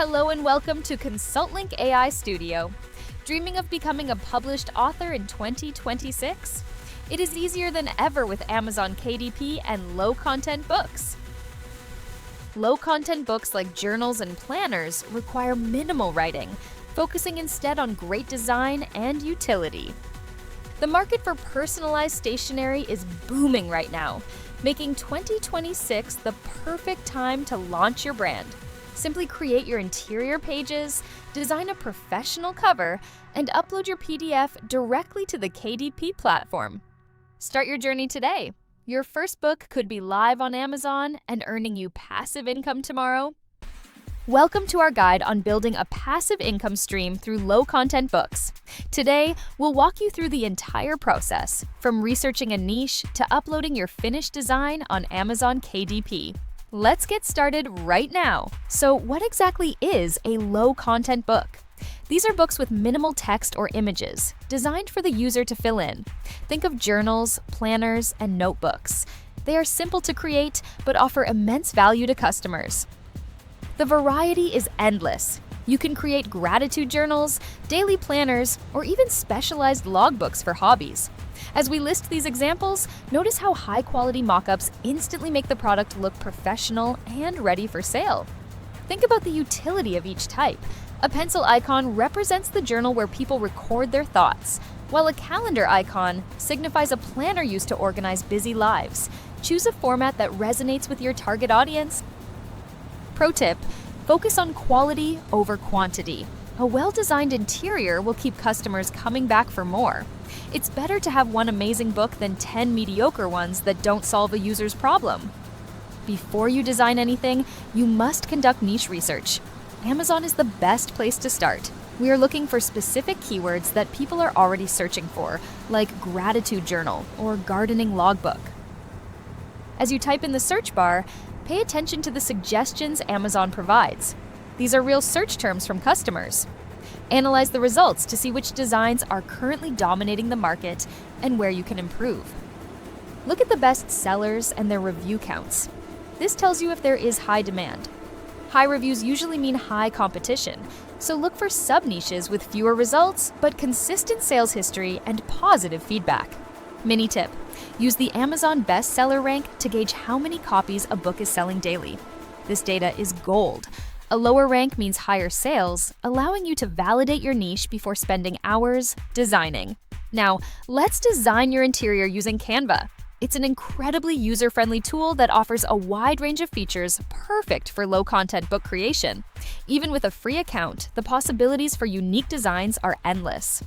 Hello and welcome to AI Studio. Dreaming of becoming a published author in 2026? It is easier than ever with Amazon KDP and low-content books. Low-content books like journals and planners require minimal writing, focusing instead on great design and utility. The market for personalized stationery is booming right now, making 2026 the perfect time to launch your brand. Simply create your interior pages, design a professional cover, and upload your PDF directly to the KDP platform. Start your journey today. Your first book could be live on Amazon and earning you passive income tomorrow. Welcome to our guide on building a passive income stream through low-content books. Today, we'll walk you through the entire process, from researching a niche to uploading your finished design on Amazon KDP. Let's get started right now. So, what exactly is a low-content book? These are books with minimal text or images, designed for the user to fill in. Think of journals, planners, and notebooks. They are simple to create, but offer immense value to customers. The variety is endless. You can create gratitude journals, daily planners, or even specialized logbooks for hobbies. As we list these examples, notice how high-quality mock-ups instantly make the product look professional and ready for sale. Think about the utility of each type. A pencil icon represents the journal where people record their thoughts, while a calendar icon signifies a planner used to organize busy lives. Choose a format that resonates with your target audience. Pro tip: focus on quality over quantity. A well-designed interior will keep customers coming back for more. It's better to have one amazing book than 10 mediocre ones that don't solve a user's problem. Before you design anything, you must conduct niche research. Amazon is the best place to start. We are looking for specific keywords that people are already searching for, like gratitude journal or gardening logbook. As you type in the search bar, pay attention to the suggestions Amazon provides. These are real search terms from customers. Analyze the results to see which designs are currently dominating the market and where you can improve. Look at the best sellers and their review counts. This tells you if there is high demand. High reviews usually mean high competition, so look for sub-niches with fewer results but consistent sales history and positive feedback. Mini tip: use the Amazon bestseller rank to gauge how many copies a book is selling daily. This data is gold. A lower rank means higher sales, allowing you to validate your niche before spending hours designing. Now, let's design your interior using Canva. It's an incredibly user-friendly tool that offers a wide range of features perfect for low-content book creation. Even with a free account, the possibilities for unique designs are endless.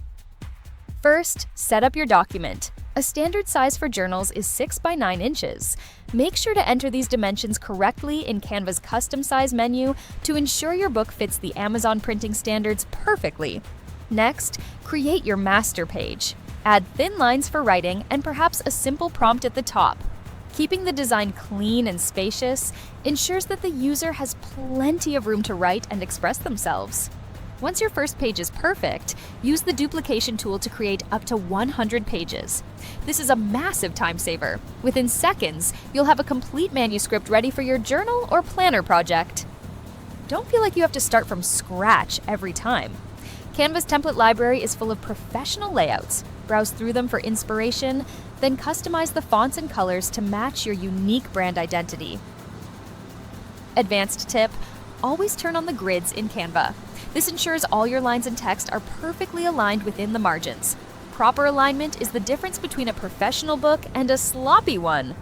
First, set up your document. A standard size for journals is 6 by 9 inches. Make sure to enter these dimensions correctly in Canva's custom size menu to ensure your book fits the Amazon printing standards perfectly. Next, create your master page. Add thin lines for writing and perhaps a simple prompt at the top. Keeping the design clean and spacious ensures that the user has plenty of room to write and express themselves. Once your first page is perfect, use the duplication tool to create up to 100 pages. This is a massive time saver. Within seconds, you'll have a complete manuscript ready for your journal or planner project. Don't feel like you have to start from scratch every time. Canva's template library is full of professional layouts. Browse through them for inspiration, then customize the fonts and colors to match your unique brand identity. Advanced tip: always turn on the grids in Canva. This ensures all your lines and text are perfectly aligned within the margins. Proper alignment is the difference between a professional book and a sloppy one.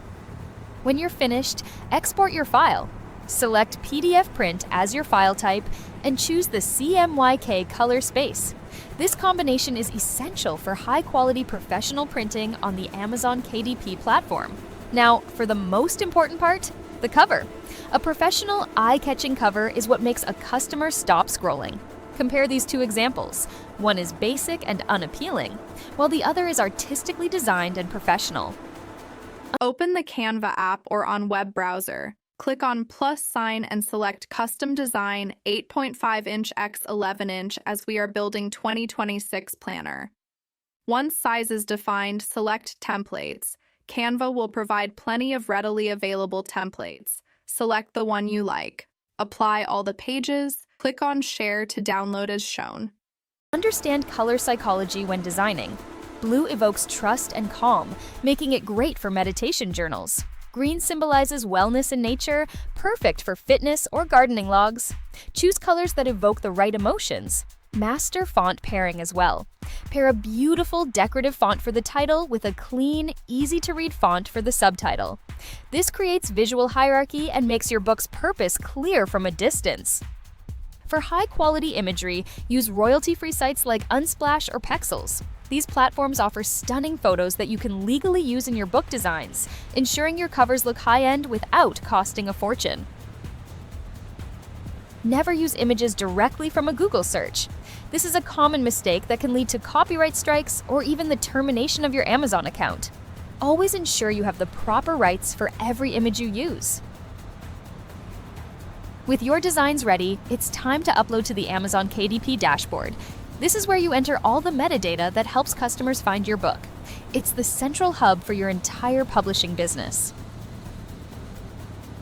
When you're finished, export your file. Select PDF print as your file type and choose the CMYK color space. This combination is essential for high-quality professional printing on the Amazon KDP platform. Now, for the most important part, the cover. A professional, eye-catching cover is what makes a customer stop scrolling. Compare these two examples. One is basic and unappealing, while the other is artistically designed and professional. Open the Canva app or on web browser. Click on plus sign and select Custom Design 8.5-inch x 11-inch as we are building 2026 planner. Once size is defined, select Templates. Canva will provide plenty of readily available templates. Select the one you like. Apply all the pages, Click on Share to download as shown. Understand color psychology when designing. Blue evokes trust and calm, making it great for meditation journals. Green symbolizes wellness and nature, perfect for fitness or gardening logs. Choose colors that evoke the right emotions. Master font pairing as well. Pair a beautiful decorative font for the title with a clean, easy-to-read font for the subtitle. This creates visual hierarchy and makes your book's purpose clear from a distance. For high-quality imagery, use royalty-free sites like Unsplash or Pexels. These platforms offer stunning photos that you can legally use in your book designs, ensuring your covers look high-end without costing a fortune. Never use images directly from a Google search. This is a common mistake that can lead to copyright strikes or even the termination of your Amazon account. Always ensure you have the proper rights for every image you use. With your designs ready, it's time to upload to the Amazon KDP dashboard. This is where you enter all the metadata that helps customers find your book. It's the central hub for your entire publishing business.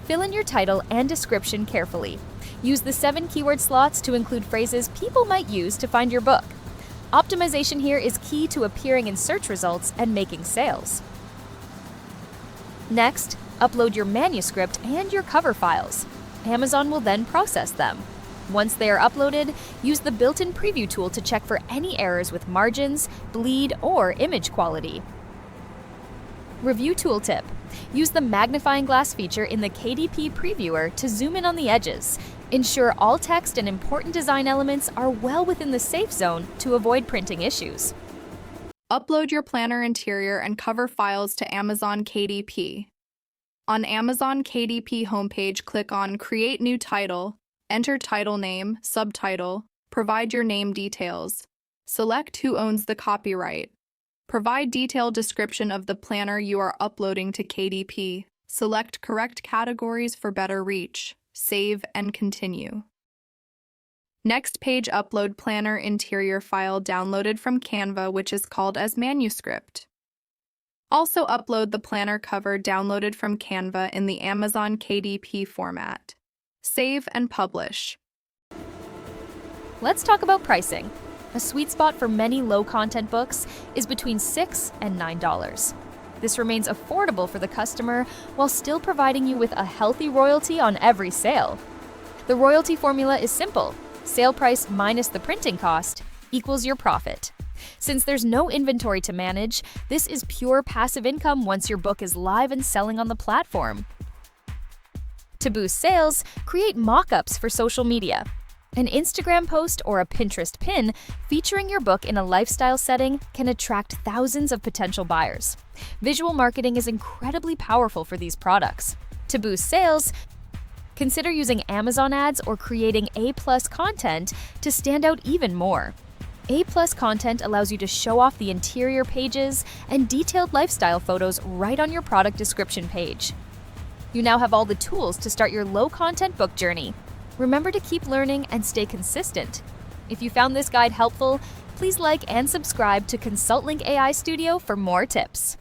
Fill in your title and description carefully. Use the 7 keyword slots to include phrases people might use to find your book. Optimization here is key to appearing in search results and making sales. Next, upload your manuscript and your cover files. Amazon will then process them. Once they are uploaded, use the built-in preview tool to check for any errors with margins, bleed, or image quality. Review tooltip. Use the magnifying glass feature in the KDP previewer to zoom in on the edges. Ensure all text and important design elements are well within the safe zone to avoid printing issues. Upload your planner interior and cover files to Amazon KDP. On Amazon KDP homepage, click on Create New Title, enter title name, subtitle, provide your name details. Select who owns the copyright. Provide detailed description of the planner you are uploading to KDP. Select correct categories for better reach. Save and continue. Next page, upload planner interior file downloaded from Canva, which is called as manuscript. Also upload the planner cover downloaded from Canva in the Amazon KDP format. Save and publish. Let's talk about pricing. A sweet spot for many low-content books is between $6 and $9. This remains affordable for the customer while still providing you with a healthy royalty on every sale. The royalty formula is simple. Sale price minus the printing cost equals your profit. Since there's no inventory to manage, this is pure passive income once your book is live and selling on the platform. To boost sales, create mock-ups for social media. An Instagram post or a Pinterest pin featuring your book in a lifestyle setting can attract thousands of potential buyers. Visual marketing is incredibly powerful for these products. To boost sales, consider using Amazon ads or creating A+ content to stand out even more. A+ content allows you to show off the interior pages and detailed lifestyle photos right on your product description page. You now have all the tools to start your low-content book journey. Remember to keep learning and stay consistent. If you found this guide helpful, please like and subscribe to ConsultLink AI Studio for more tips.